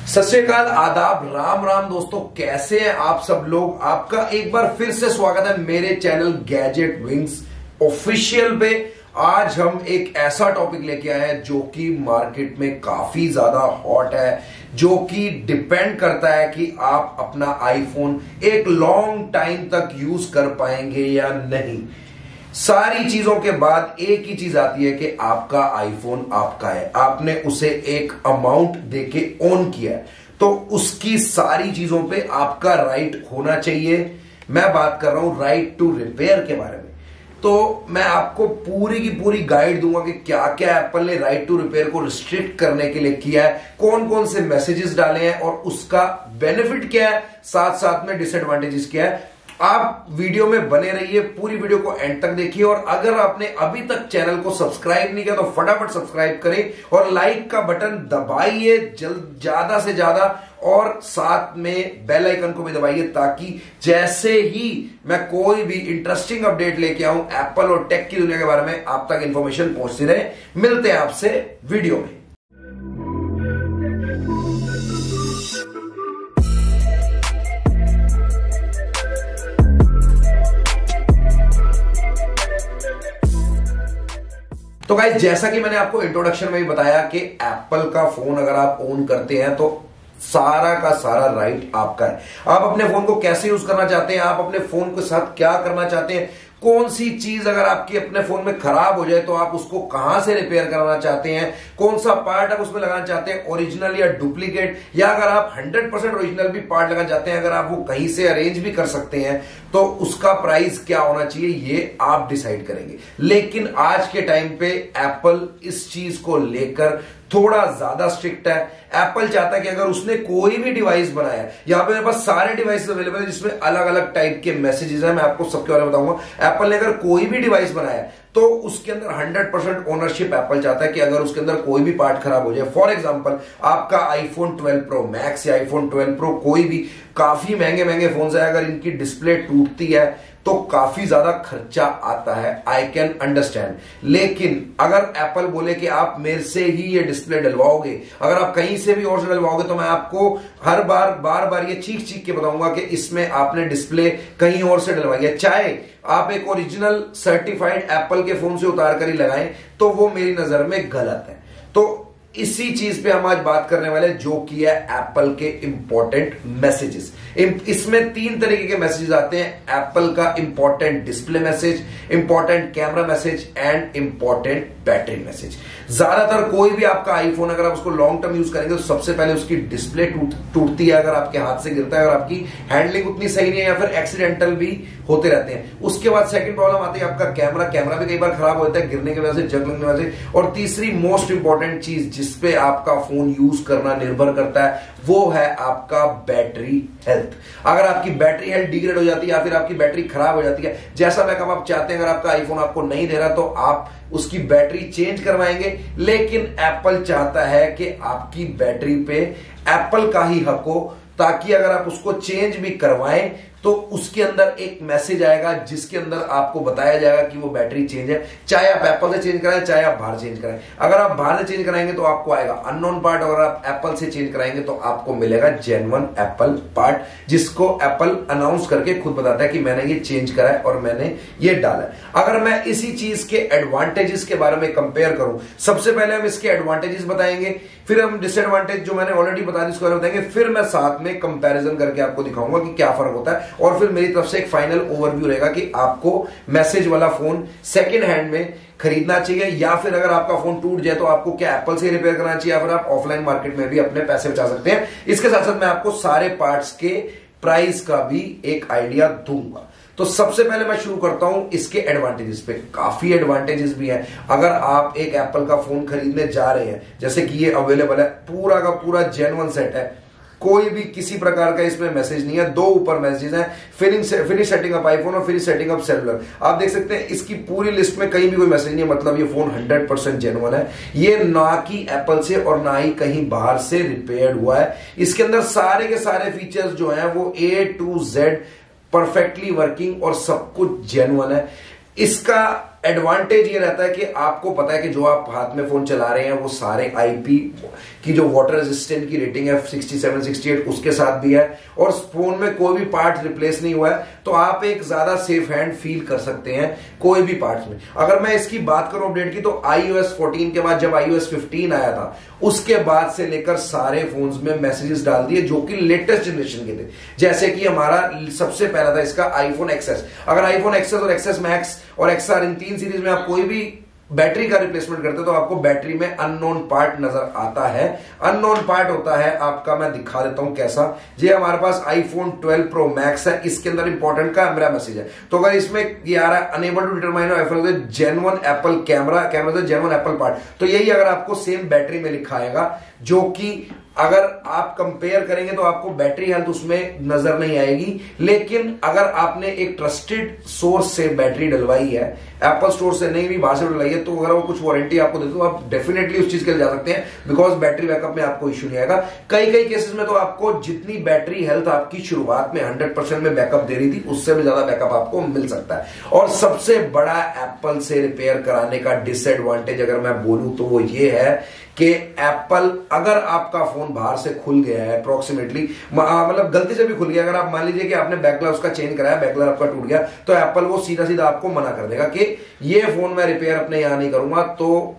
सत श्री अकाल, आदाब, राम राम दोस्तों, कैसे हैं आप सब लोग। आपका एक बार फिर से स्वागत है मेरे चैनल गैजेट विंग्स ऑफिशियल पे। आज हम एक ऐसा टॉपिक लेके आए हैं जो कि मार्केट में काफी ज्यादा हॉट है, जो कि डिपेंड करता है कि आप अपना आईफोन एक लॉन्ग टाइम तक यूज कर पाएंगे या नहीं। सारी चीजों के बाद एक ही चीज आती है कि आपका आईफोन आपका है, आपने उसे एक अमाउंट देके ओन किया है, तो उसकी सारी चीजों पे आपका राइट होना चाहिए। मैं बात कर रहा हूं राइट टू रिपेयर के बारे में। तो मैं आपको पूरी की पूरी गाइड दूंगा कि क्या क्या एप्पल ने राइट टू रिपेयर को रिस्ट्रिक्ट करने के लिए किया है, कौन कौन से मैसेजेस डाले हैं और उसका बेनिफिट क्या है, साथ साथ में डिसएडवांटेजेस क्या है। आप वीडियो में बने रहिए, पूरी वीडियो को एंड तक देखिए। और अगर आपने अभी तक चैनल को सब्सक्राइब नहीं किया तो फटाफट सब्सक्राइब करें और लाइक का बटन दबाइए ज्यादा से ज्यादा, और साथ में बेल आइकन को भी दबाइए ताकि जैसे ही मैं कोई भी इंटरेस्टिंग अपडेट लेके आऊं एप्पल और टेक की दुनिया के बारे में, आप तक इंफॉर्मेशन पहुंचती रहे। मिलते हैं आपसे वीडियो में। तो गाइस, जैसा कि मैंने आपको इंट्रोडक्शन में भी बताया कि एप्पल का फोन अगर आप ओन करते हैं तो सारा का सारा राइट आपका है। आप अपने फोन को कैसे यूज करना चाहते हैं, आप अपने फोन के साथ क्या करना चाहते हैं, कौन सी चीज अगर आपकी अपने फोन में खराब हो जाए तो आप उसको कहां से रिपेयर कराना चाहते हैं, कौन सा पार्ट आप उसमें लगाना चाहते हैं, ओरिजिनल या डुप्लीकेट, या अगर आप 100% ओरिजिनल भी पार्ट लगाना चाहते हैं, अगर आप वो कहीं से अरेंज भी कर सकते हैं तो उसका प्राइस क्या होना चाहिए ये आप डिसाइड करेंगे। लेकिन आज के टाइम पे एप्पल इस चीज को लेकर थोड़ा ज्यादा स्ट्रिक्ट है। एप्पल चाहता है कि अगर उसने कोई भी डिवाइस बनाया, यहां पे मेरे पास सारे डिवाइस अवेलेबल है जिसमें अलग अलग टाइप के मैसेजेस हैं, मैं आपको सबके बारे में बताऊंगा। एप्पल ने अगर कोई भी डिवाइस बनाया तो उसके अंदर 100% ओनरशिप एप्पल चाहता है कि अगर उसके अंदर कोई भी पार्ट खराब हो जाए, फॉर एग्जांपल आपका आईफोन 12 प्रो मैक्स या आईफोन 12 प्रो, कोई भी काफी महंगे महंगे फोन है, अगर इनकी डिस्प्ले टूटती है तो काफी ज्यादा खर्चा आता है, आई कैन अंडरस्टैंड। लेकिन अगर एप्पल बोले कि आप मेरे से ही ये डिस्प्ले डलवाओगे, अगर आप कहीं से भी और से डलवाओगे, तो मैं आपको हर बार ये चीख चीख के बताऊंगा कि इसमें आपने डिस्प्ले कहीं और से डलवाई है। चाहे आप एक ओरिजिनल सर्टिफाइड एप्पल के फोन से उतार कर ही लगाएं तो वो मेरी नजर में गलत है। तो इसी चीज पे हम आज बात करने वाले जो कि है एप्पल के इंपॉर्टेंट मैसेजेस। इसमें 3 तरीके के मैसेजेस आते हैं, एप्पल का important display message, important camera message and important battery message. ज्यादातर कोई भी आपका आईफोन अगर आप उसको लॉन्ग टर्म यूज करेंगे तो सबसे पहले उसकी डिस्प्ले टूटती है, अगर आपके हाथ से गिरता है, अगर आपकी हैंडलिंग उतनी सही नहीं है, या फिर एक्सीडेंटल भी होते रहते हैं। उसके बाद सेकंड प्रॉब्लम आती है आपका कैमरा भी कई बार खराब होता है गिरने की वजह से, जंग लगने की वजह से। और तीसरी मोस्ट इंपॉर्टेंट चीज जिसपे आपका फोन यूज करना निर्भर करता है वो है आपका बैटरी हेल्थ। अगर आपकी बैटरी हेल्थ डिग्रेड हो जाती है या फिर आपकी बैटरी खराब हो जाती है, जैसा बैकअप आप चाहते हैं, अगर आपका आईफोन आपको नहीं दे रहा तो आप उसकी बैटरी चेंज करवाएंगे। लेकिन एप्पल चाहता है कि आपकी बैटरी पे एप्पल का ही हक हो, ताकि अगर आप उसको चेंज भी करवाएं तो उसके अंदर एक मैसेज आएगा जिसके अंदर आपको बताया जाएगा कि वो बैटरी चेंज है। चाहे आप एप्पल से चेंज कराएं, चाहे आप बाहर चेंज कराएं। अगर आप बाहर से चेंज कराएंगे तो आपको आएगा अननोन पार्ट, अगर आप एप्पल से चेंज कराएंगे तो आपको मिलेगा जेन्युइन एप्पल पार्ट, जिसको एप्पल अनाउंस करके खुद बताता है कि मैंने ये चेंज करा है और मैंने ये डाला है। अगर मैं इसी चीज के एडवांटेजेस के बारे में कंपेयर करूं, सबसे पहले हम इसके एडवांटेजेस बताएंगे, फिर हम डिसएडवांटेज जो मैंने ऑलरेडी बता दी उसके बारे में बताएंगे, फिर मैं साथ में कंपैरिजन करके आपको दिखाऊंगा कि क्या फर्क होता है, और फिर मेरी तरफ से एक फाइनल ओवरव्यू रहेगा कि आपको मैसेज वाला फोन सेकंड हैंड में खरीदना चाहिए, या फिर अगर आपका फोन टूट जाए तो आपको क्या एप्पल से रिपेयर करना चाहिए, या फिर आप ऑफलाइन मार्केट में भी अपने पैसे बचा सकते हैं। इसके साथ साथ मैं आपको सारे पार्ट्स के प्राइस का भी एक आइडिया दूंगा। तो सबसे पहले मैं शुरू करता हूं इसके एडवांटेजेस पे। काफी एडवांटेजेस भी हैं। अगर आप एक एप्पल का फोन खरीदने जा रहे हैं, जैसे कि ये अवेलेबल है, पूरा का पूरा जेन्युइन सेट है, कोई भी किसी प्रकार का इसमें मैसेज नहीं है। 2 ऊपर मैसेजेस हैं, फिनिश सेटिंग अप आईफोन और फिनिश सेटिंग अप सेलुलर। आप देख सकते हैं इसकी पूरी लिस्ट में कहीं भी कोई मैसेज नहीं है, मतलब ये फोन 100% जेन्युइन है। ये ना कि एप्पल से और ना ही कहीं बाहर से रिपेयर हुआ है। इसके अंदर सारे के सारे फीचर्स जो हैं वो A to Z perfectly working और सब कुछ जेन्युइन है। इसका एडवांटेज ये रहता है कि आपको पता है कि जो आप हाथ में फोन चला रहे हैं वो सारे आईपी की जो वाटर रेजिस्टेंट की रेटिंग है 67 68 उसके साथ भी है, और फोन में कोई भी पार्ट रिप्लेस नहीं हुआ है, तो आप एक ज्यादा सेफ हैंड फील कर सकते हैं कोई भी पार्ट्स में। अगर मैं इसकी बात करूं अपडेट की, तो iOS 14 के बाद जब iOS 15 आया था उसके बाद से लेकर सारे फोन्स में मैसेजेस डाल दिए जो कि लेटेस्ट जनरेशन के थे। जैसे कि हमारा सबसे पहला था इसका आईफोन एक्सएस। अगर आईफोन एक्सएस और एक्सएस मैक्स और एक्सआर इन 3 सीरीज में आप कोई भी बैटरी का रिप्लेसमेंट करते तो आपको बैटरी में अननोन पार्ट नजर आता है। अननोन पार्ट होता है आपका, मैं दिखा देता हूं कैसा। ये हमारे पास आईफोन 12 प्रो मैक्स है, इसके अंदर इंपॉर्टेंट कैमरा मैसेज है। तो अगर इसमें ये आ रहा है unable to determine genuine Apple camera से जेन्युइन एप्पल पार्ट, तो यही अगर आपको सेम बैटरी में लिखा आएगा, जो कि अगर आप कंपेयर करेंगे तो आपको बैटरी हेल्थ उसमें नजर नहीं आएगी। लेकिन अगर आपने एक ट्रस्टेड सोर्स से बैटरी डलवाई है, एप्पल स्टोर से नहीं भी बाहर से डलवाई है, तो अगर वो कुछ वारंटी आपको देते तो आप डेफिनेटली उस चीज के लिए जा सकते हैं, बिकॉज बैटरी बैकअप में आपको इश्यू नहीं आएगा। कई केसेस में तो आपको जितनी बैटरी हेल्थ आपकी शुरुआत में 100% में बैकअप दे रही थी, उससे भी ज्यादा बैकअप आपको मिल सकता है। और सबसे बड़ा एप्पल से रिपेयर कराने का डिसएडवांटेज अगर मैं बोलूं तो वो ये है कि एप्पल, अगर आपका फोन बाहर से खुल गया है अप्रोक्सीमेटली, मतलब गलती से भी खुल गया, अगर आप मान लीजिए कि आपने बैकलार उसका चेंज कराया, बैकलार आपका टूट गया, तो एप्पल वो सीधा आपको मना कर देगा कि ये फोन मैं रिपेयर अपने यहां नहीं करूंगा। तो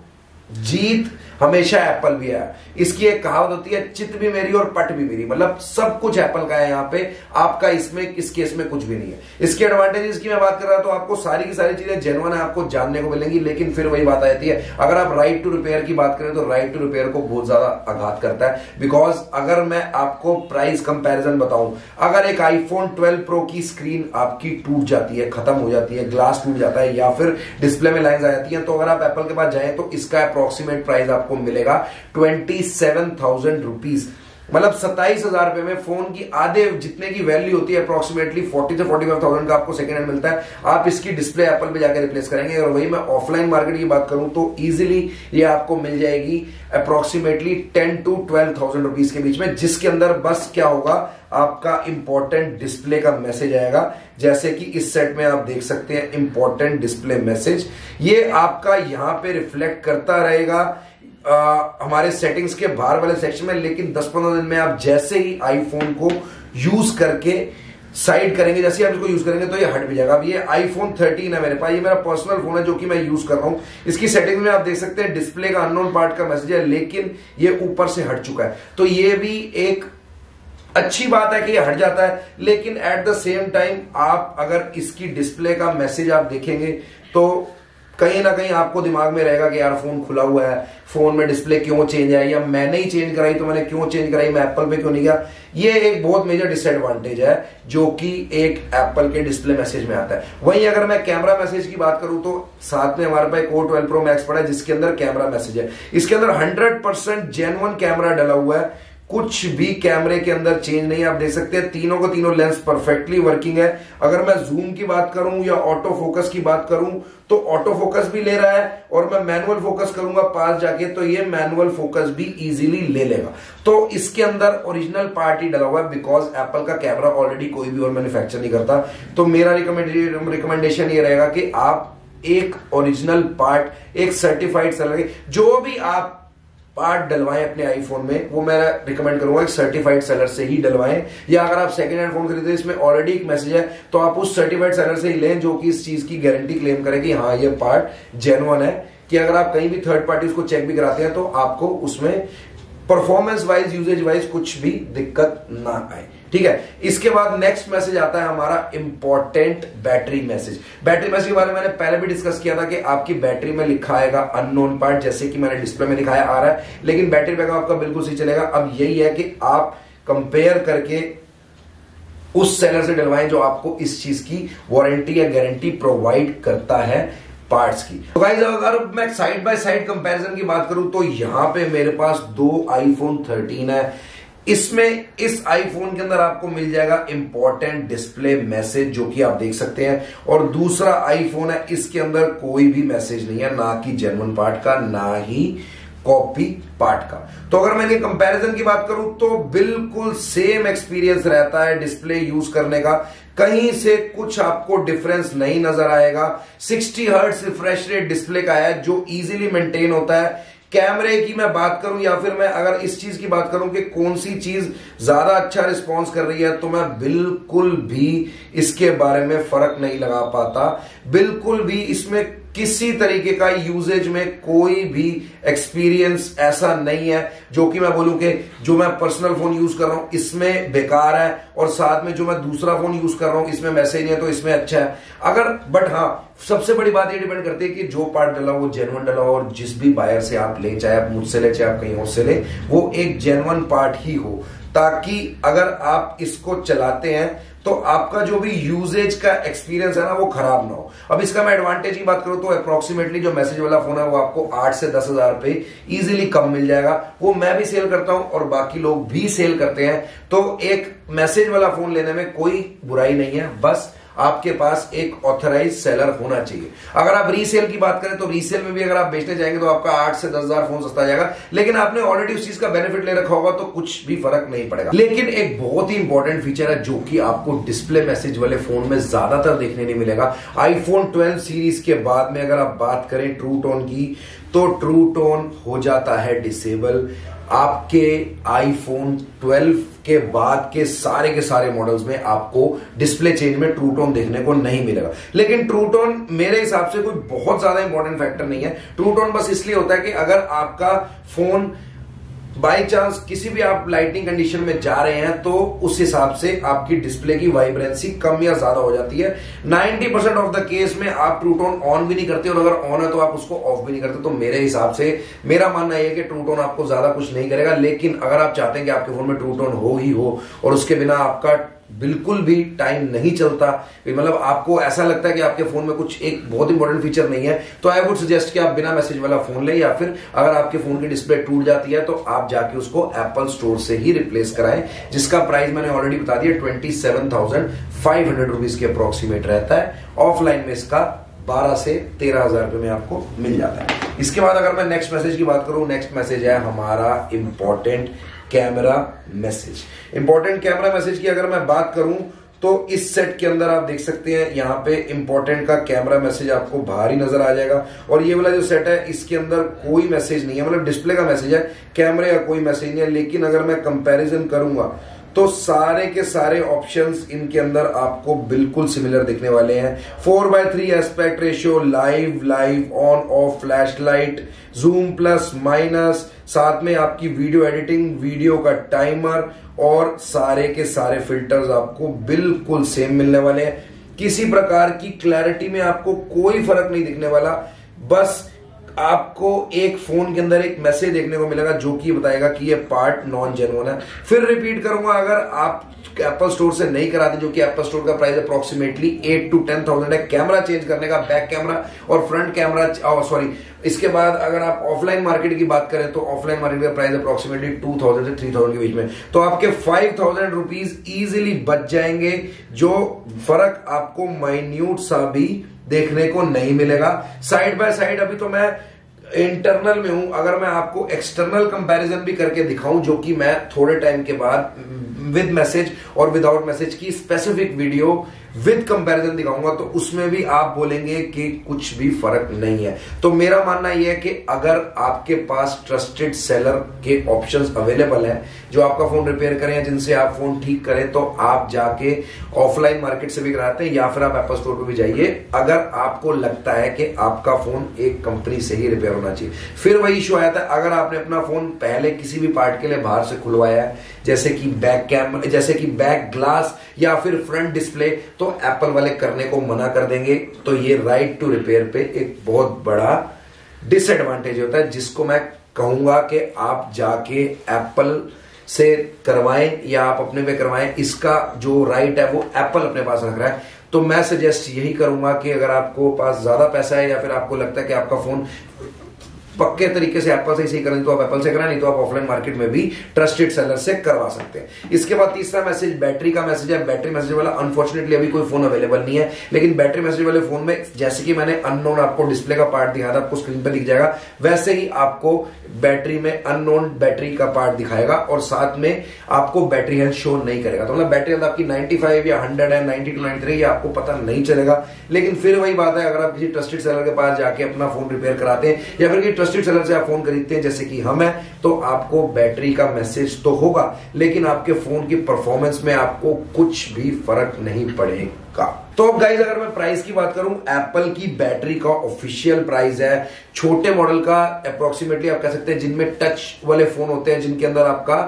जीत हमेशा एप्पल भी है। इसकी एक कहावत होती है, चित भी मेरी और पट भी मेरी, मतलब सब कुछ एप्पल का है यहां पे, आपका इसमें इस केस में कुछ भी नहीं है। इसके एडवांटेजेस की मैं बात कर रहा तो आपको सारी की सारी चीजें जेन्युइन है, आपको जानने को मिलेंगी। लेकिन फिर वही बात आ जाती है, अगर आप राइट टू रिपेयर की बात करें तो राइट टू रिपेयर को बहुत ज्यादा आघात करता है। बिकॉज अगर मैं आपको प्राइस कंपैरिजन बताऊं, अगर एक आईफोन 12 प्रो की स्क्रीन आपकी टूट जाती है, खत्म हो जाती है, ग्लास टूट जाता है या फिर डिस्प्ले में लाइंस आ जाती है, तो अगर आप एप्पल के पास जाएं तो इसका अप्रोक्सीमेट प्राइस आपको मिलेगा 27,000 रुपीज, मतलब 27,000 रुपए में फोन की आधे जितने की वैल्यू होती है अप्रोक्सीमेटली 40 से 45,000 का आपको सेकंड हैंड मिलता है। आप इसकी डिस्प्ले एप्पल पे जाकर रिप्लेस करेंगे। और वही मैं ऑफलाइन मार्केट की बात करूं तो इजीली ये आपको मिल जाएगी अप्रोक्सीमेटली 10 to 12,000 रुपीज के बीच में, जिसके अंदर बस क्या होगा, आपका इंपॉर्टेंट डिस्प्ले का मैसेज आएगा। जैसे कि इस सेट में आप देख सकते हैं इंपॉर्टेंट डिस्प्ले मैसेज, ये आपका यहां पे रिफ्लेक्ट करता रहेगा हमारे सेटिंग्स के बाहर वाले सेक्शन में। लेकिन 10-15 दिन में आप जैसे ही आईफोन को यूज करके साइड करेंगे, जैसे आप इसको यूज करेंगे तो ये हट भी जाएगा। अब ये आईफोन 13 है मेरे पास, ये मेरा पर्सनल फोन है जो कि मैं यूज कर रहा हूं। इसकी सेटिंग में आप देख सकते हैं डिस्प्ले का अननोन पार्ट का मैसेज है, लेकिन ये ऊपर से हट चुका है। तो ये भी एक अच्छी बात है कि ये हट जाता है। लेकिन एट द सेम टाइम आप अगर इसकी डिस्प्ले का मैसेज आप देखेंगे तो कहीं ना कहीं आपको दिमाग में रहेगा कि यार फोन खुला हुआ है, फोन में डिस्प्ले क्यों चेंज है, या मैंने ही चेंज कराई तो मैंने क्यों चेंज कराई, मैं एप्पल पे क्यों नहीं गया। ये एक बहुत मेजर डिसएडवांटेज है जो कि एक एप्पल के डिस्प्ले मैसेज में आता है। वहीं अगर मैं कैमरा मैसेज की बात करूं तो साथ में हमारे पास एक और 12 प्रो मैक्स पड़ा है जिसके अंदर कैमरा मैसेज है। इसके अंदर 100% जेन्युइन कैमरा डला हुआ है, कुछ भी कैमरे के अंदर चेंज नहीं है। आप देख सकते हैं तीनों को तीनों लेंस परफेक्टली वर्किंग है। अगर मैं जूम की बात करूं या ऑटो फोकस की बात करूं तो ऑटो फोकस भी ले रहा है, और मैं मैनुअल फोकस करूंगा पास जाके तो ये मैनुअल फोकस भी इजीली ले लेगा। तो इसके अंदर ओरिजिनल पार्ट ही डला हुआ है, बिकॉज एप्पल का कैमरा ऑलरेडी कोई भी और मैन्युफैक्चर नहीं करता। तो मेरा रिकमेंडेशन ये रहेगा कि आप एक ओरिजिनल पार्ट, एक सर्टिफाइड सेलर, जो भी आप पार्ट डलवाएं अपने आईफोन में, वो मैं रिकमेंड करूंगा एक सर्टिफाइड सेलर से ही डलवाएं। या अगर आप सेकंड हैंड फोन खरीदते हैं इसमें ऑलरेडी एक मैसेज है तो आप उस सर्टिफाइड सेलर से ही लें जो कि इस चीज की गारंटी क्लेम करे कि हाँ ये पार्ट जेन्युइन है, कि अगर आप कहीं भी थर्ड पार्टी उसको चेक भी कराते हैं तो आपको उसमें परफॉर्मेंस वाइज, यूजेज वाइज कुछ भी दिक्कत ना आए। ठीक है, इसके बाद नेक्स्ट मैसेज आता है हमारा important battery message. Battery message के बारे में मैंने पहले भी डिस्कस किया था कि आपकी बैटरी में लिखा आएगा अननोन पार्ट, जैसे कि मैंने डिस्प्ले में दिखाया आ रहा है, लेकिन बैटरी बैकअप आपका बिल्कुल सही चलेगा। अब यही है कि आप कंपेयर करके उस सेलर से डलवाएं जो आपको इस चीज की वारंटी या गारंटी प्रोवाइड करता है पार्ट्स की। तो गाइस अगर मैं साइड बाय साइड कंपैरिजन की बात करूं तो यहां पे मेरे पास 2 आईफोन 13 है। इसमें इस आईफोन के अंदर आपको मिल जाएगा इंपॉर्टेंट डिस्प्ले मैसेज जो कि आप देख सकते हैं, और दूसरा आईफोन है इसके अंदर कोई भी मैसेज नहीं है, ना कि जेन्युइन पार्ट का, ना ही कॉपी पार्ट का। तो अगर मैं कंपैरिजन की बात करूं तो बिल्कुल सेम एक्सपीरियंस रहता है डिस्प्ले यूज करने का, कहीं से कुछ आपको डिफरेंस नहीं नजर आएगा। 60 हर्ट्ज रिफ्रेश रेट डिस्प्ले का है जो इजीली मेंटेन होता है। कैमरे की मैं बात करूं या फिर मैं अगर इस चीज की बात करूं कि कौन सी चीज ज्यादा अच्छा रिस्पांस कर रही है, तो मैं बिल्कुल भी इसके बारे में फर्क नहीं लगा पाता। बिल्कुल भी इसमें किसी तरीके का यूजेज में कोई भी एक्सपीरियंस ऐसा नहीं है जो कि मैं बोलूं कि जो मैं पर्सनल फोन यूज कर रहा हूं इसमें बेकार है और साथ में जो मैं दूसरा फोन यूज कर रहा हूं इसमें मैसेज नहीं है तो इसमें अच्छा है। अगर बट हाँ, सबसे बड़ी बात ये डिपेंड करती है कि जो पार्ट डला वो जेन्युइन डला हो और जिस भी बायर से आप ले, चाहे आप मुझसे ले चाहे आप कहीं और से ले, वो एक जेन्युइन पार्ट ही हो, ताकि अगर आप इसको चलाते हैं तो आपका जो भी यूजेज का एक्सपीरियंस है ना वो खराब ना हो। अब इसका मैं एडवांटेज की बात करूं तो अप्रोक्सीमेटली जो मैसेज वाला फोन है वो आपको 8 से 10 हजार पे इजीली कम मिल जाएगा। वो मैं भी सेल करता हूं और बाकी लोग भी सेल करते हैं। तो एक मैसेज वाला फोन लेने में कोई बुराई नहीं है, बस आपके पास एक ऑथराइज सेलर होना चाहिए। अगर आप रीसेल की बात करें तो रीसेल में भी अगर आप बेचने जाएंगे तो आपका 8 से 10 हजार फोन सस्ता जाएगा, लेकिन आपने ऑलरेडी उस चीज का बेनिफिट ले रखा होगा तो कुछ भी फर्क नहीं पड़ेगा। लेकिन एक बहुत ही इंपॉर्टेंट फीचर है जो कि आपको डिस्प्ले मैसेज वाले फोन में ज्यादातर देखने नहीं मिलेगा। आईफोन 12 सीरीज के बाद में अगर आप बात करें ट्रू टोन की, तो ट्रू टोन हो जाता है डिसेबल। आपके आईफोन 12 के बाद के सारे मॉडल्स में आपको डिस्प्ले चेंज में ट्रू टोन देखने को नहीं मिलेगा। लेकिन ट्रू टोन मेरे हिसाब से कोई बहुत ज्यादा इंपॉर्टेंट फैक्टर नहीं है। ट्रू टोन बस इसलिए होता है कि अगर आपका फोन बाई चांस किसी भी आप लाइटिंग कंडीशन में जा रहे हैं तो उस हिसाब से आपकी डिस्प्ले की वाइब्रेंसी कम या ज्यादा हो जाती है। 90% ऑफ द केस में आप ट्रू टोन ऑन भी नहीं करते और अगर ऑन है तो आप उसको ऑफ भी नहीं करते। तो मेरे हिसाब से मेरा मानना यह है कि ट्रू टोन आपको ज्यादा कुछ नहीं करेगा। लेकिन अगर आप चाहते हैं कि आपके फोन में ट्रू टोन हो ही हो और उसके बिना आपका बिल्कुल भी टाइम नहीं चलता, मतलब आपको ऐसा लगता है कि आपके फोन में कुछ एक बहुत इंपॉर्टेंट फीचर नहीं है, तो आई वुड सजेस्ट कि आप बिना मैसेज वाला फोन ले, या फिर अगर आपके फोन की डिस्प्ले टूट जाती है तो आप जाके उसको एप्पल स्टोर से ही रिप्लेस कराएं, जिसका प्राइस मैंने ऑलरेडी बता दिया 27,500 रुपीज के अप्रोक्सीमेट रहता है। ऑफलाइन में इसका 12 से 13 हजार रुपए में आपको मिल जाता है। इसके बाद अगर मैं नेक्स्ट मैसेज की बात करूं, नेक्स्ट मैसेज है हमारा important camera message. Important camera message की अगर मैं बात करूं तो इस सेट के अंदर आप देख सकते हैं यहां पे इंपॉर्टेंट का कैमरा मैसेज आपको बाहर ही नजर आ जाएगा। और ये वाला जो सेट है इसके अंदर कोई मैसेज नहीं है, मतलब डिस्प्ले का मैसेज है, कैमरे का कोई मैसेज नहीं है। लेकिन अगर मैं कंपैरिजन करूंगा तो सारे के सारे ऑप्शंस इनके अंदर आपको बिल्कुल सिमिलर दिखने वाले हैं। 4:3 aspect ratio, live on off, flash light, zoom plus minus, साथ में आपकी वीडियो एडिटिंग, वीडियो का टाइमर और सारे के सारे फिल्टर्स आपको बिल्कुल सेम मिलने वाले हैं। किसी प्रकार की क्लैरिटी में आपको कोई फर्क नहीं दिखने वाला, बस आपको एक फोन के अंदर एक मैसेज देखने को मिलेगा जो कि बताएगा कि ये पार्ट नॉन जेन्युइन है। फिर रिपीट करूंगा, अगर आप एप्पल स्टोर से नहीं कराते, जो कि एप्पल स्टोर का प्राइस अप्रोक्सीमेटली 8 to 10,000 है कैमरा चेंज करने का, बैक कैमरा और फ्रंट कैमरा, सॉरी इसके बाद अगर आप ऑफलाइन मार्केट की बात करें तो ऑफलाइन मार्केट का प्राइस अप्रोक्सीमेटली 2,000 से 3,000 के बीच में, तो आपके 5,000 रुपीज इजिली बच जाएंगे, जो फर्क आपको माइन्यूट सा भी देखने को नहीं मिलेगा। साइड बाय साइड अभी तो मैं इंटरनल में हूं, अगर मैं आपको एक्सटर्नल कंपैरिजन भी करके दिखाऊं, जो कि मैं थोड़े टाइम के बाद विद मैसेज और विदाउट मैसेज की स्पेसिफिक वीडियो विद कंपैरिजन दिखाऊंगा, तो उसमें भी आप बोलेंगे कि कुछ भी फर्क नहीं है। तो मेरा मानना यह है कि अगर आपके पास ट्रस्टेड सेलर के ऑप्शंस अवेलेबल हैं जो आपका फोन रिपेयर करें, जिनसे आप फोन ठीक करें, तो आप जाके ऑफलाइन मार्केट से भी कराते हैं या फिर आप एप्पल स्टोर पर भी जाइए, अगर आपको लगता है कि आपका फोन एक कंपनी से ही रिपेयर होना चाहिए। फिर वही इशू आया था, अगर आपने अपना फोन पहले किसी भी पार्ट के लिए बाहर से खुलवाया है, जैसे कि बैक कैमरा, जैसे कि बैक ग्लास या फिर फ्रंट डिस्प्ले, तो एप्पल वाले करने को मना कर देंगे। तो ये राइट टू रिपेयर पे एक बहुत बड़ा डिसएडवांटेज होता है, जिसको मैं कहूंगा कि आप जाके एप्पल से करवाएं या आप अपने पे करवाएं, इसका जो राइट है वो एप्पल अपने पास रख रहा है। तो मैं सजेस्ट यही करूंगा कि अगर आपको पास ज्यादा पैसा है या फिर आपको लगता है कि आपका फोन पक्के तरीके से एप्पल से सही करें तो आप एप्पल से करें, नहीं तो आप ऑफलाइन मार्केट में भी ट्रस्टेड सेलर से करवा सकते हैं। इसके बाद तीसरा मैसेज बैटरी का मैसेज है। बैटरी मैसेज वाला अनफॉर्चुनेटली अभी कोई फोन अवेलेबल नहीं है, लेकिन बैटरी मैसेज वाले फोन में जैसे कि मैंने अननोन आपको डिस्प्ले का पार्ट दिखाया था, आपको स्क्रीन पर दिख जाएगा, वैसे ही आपको बैटरी में अननोन बैटरी का पार्ट दिखाएगा और साथ में आपको बैटरी हेल्थ शो नहीं करेगा। तो मतलब बैटरी हेल्थ आपकी 95 या 100 है, 90 to 93 या आपको पता नहीं चलेगा। लेकिन फिर वही बात है, अगर आप किसी ट्रस्टेड सेलर के पास जाके अपना फोन रिपेयर कराते हैं या फिर किसी ट्रस्टेड सेलर से आप फोन खरीदते हैं जैसे कि हम हैं, तो आपको बैटरी का मैसेज तो होगा लेकिन आपके फोन की परफॉर्मेंस में आपको कुछ भी फर्क नहीं पड़ेगा। तो गाइस अगर मैं प्राइस की बात करूं, एप्पल की बैटरी का ऑफिशियल प्राइस है छोटे मॉडल का अप्रोक्सीमेटली आप कह सकते हैं, जिनमें टच वाले फोन होते हैं, जिनके अंदर आपका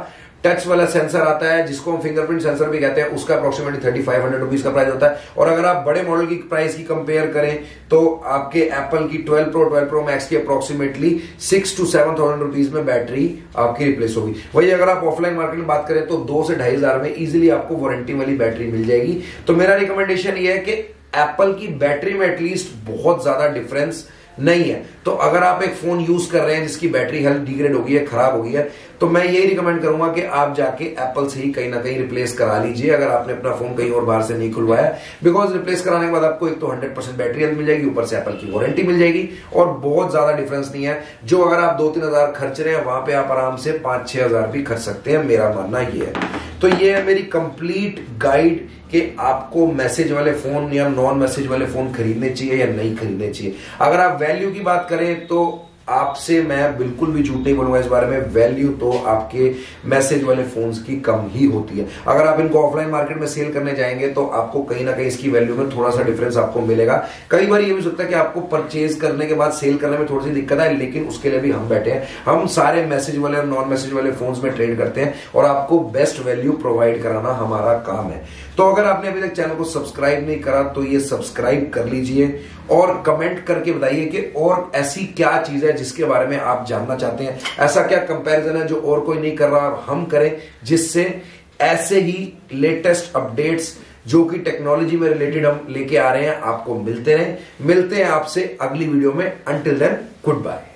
टच वाला सेंसर आता है जिसको हम फिंगरप्रिंट सेंसर भी कहते हैं, उसका अप्रोक्सीमेटली 3500 रुपीज का प्राइस होता है। और अगर आप बड़े मॉडल की प्राइस की कंपेयर करें तो आपके एप्पल की 12 प्रो मैक्स की अप्रोक्सीमेटली 6 to 7,000 रुपीज में बैटरी आपकी रिप्लेस होगी। वही अगर आप ऑफलाइन मार्केट में बात करें तो 2 से 2,500 में इजिली आपको वारंटी वाली बैटरी मिल जाएगी। तो मेरा रिकमेंडेशन ये है कि एप्पल की बैटरी में एटलीस्ट बहुत ज्यादा डिफरेंस नहीं है। तो अगर आप एक फोन यूज कर रहे हैं जिसकी बैटरी हेल्थ डिग्रेड हो गई है, खराब हो गई है, तो मैं यही रिकमेंड करूंगा कि आप जाके एप्पल से ही कहीं ना कहीं रिप्लेस करा लीजिए अगर आपने अपना फोन कहीं और बाहर से नहीं खुलवाया। बिकॉज रिप्लेस कराने के बाद आपको एक तो 100% बैटरी हेल्थ मिल जाएगी, ऊपर से एप्पल की वारंटी मिल जाएगी और बहुत ज्यादा डिफरेंस नहीं है। जो अगर आप 2-3 हजार खर्च रहे हैं वहां पे आप आराम से 5-6 हजार भी खर्च सकते हैं, मेरा मानना ये है। तो ये है मेरी कंप्लीट गाइड कि आपको मैसेज वाले फोन या नॉन मैसेज वाले फोन खरीदने चाहिए या नहीं खरीदने चाहिए। अगर आप वैल्यू की बात करें तो आपसे मैं बिल्कुल भी झूठ नहीं बोलूंगा इस बारे में, वैल्यू तो आपके मैसेज वाले फोन्स की कम ही होती है। अगर आप इनको ऑफलाइन मार्केट में सेल करने जाएंगे तो आपको कहीं ना कहीं इसकी वैल्यू में थोड़ा सा डिफरेंस आपको मिलेगा। कई बार ये भी सकता है कि आपको परचेज करने के बाद सेल करने में थोड़ी सी दिक्कत है, लेकिन उसके लिए भी हम बैठे हैं। हम सारे मैसेज वाले और नॉन मैसेज वाले फोन्स में ट्रेड करते हैं और आपको बेस्ट वैल्यू प्रोवाइड कराना हमारा काम है। तो अगर आपने अभी तक चैनल को सब्सक्राइब नहीं करा तो ये सब्सक्राइब कर लीजिए और कमेंट करके बताइए कि और ऐसी क्या चीज है जिसके बारे में आप जानना चाहते हैं, ऐसा क्या कंपैरिजन है जो और कोई नहीं कर रहा और हम करें, जिससे ऐसे ही लेटेस्ट अपडेट्स जो कि टेक्नोलॉजी में रिलेटेड हम लेके आ रहे हैं आपको मिलते हैं आपसे अगली वीडियो में। Until then good bye.